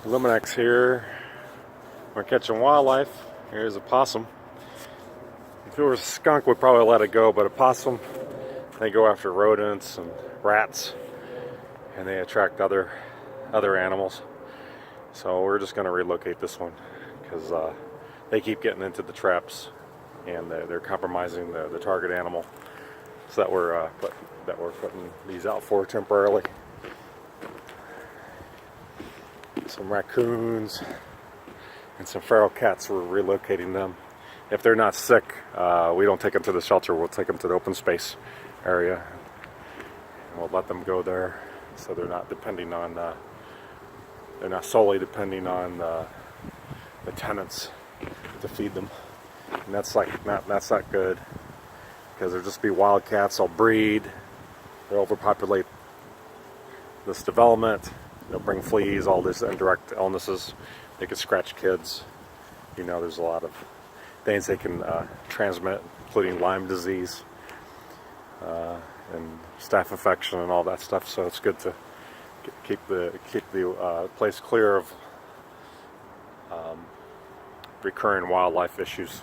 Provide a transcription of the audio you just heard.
Eliminex here. We're catching wildlife. Here's a possum. If it was a skunk, we'd probably let it go, but a possum, they go after rodents and rats, and they attract other animals. So we're just going to relocate this one because they keep getting into the traps, and they're compromising the target animal. So that we're putting these out for temporarily. Some raccoons and some feral cats. We're relocating them. If they're not sick, we don't take them to the shelter. We'll take them to the open space area, and we'll let them go there, so they're not depending on. They're not solely depending on the tenants to feed them, and that's not good, because there'll just be wild cats. They'll breed. They'll overpopulate this development. They'll bring fleas, all these indirect illnesses. They could scratch kids. You know, there's a lot of things they can transmit, including Lyme disease and staph infection and all that stuff. So it's good to keep the place clear of recurring wildlife issues.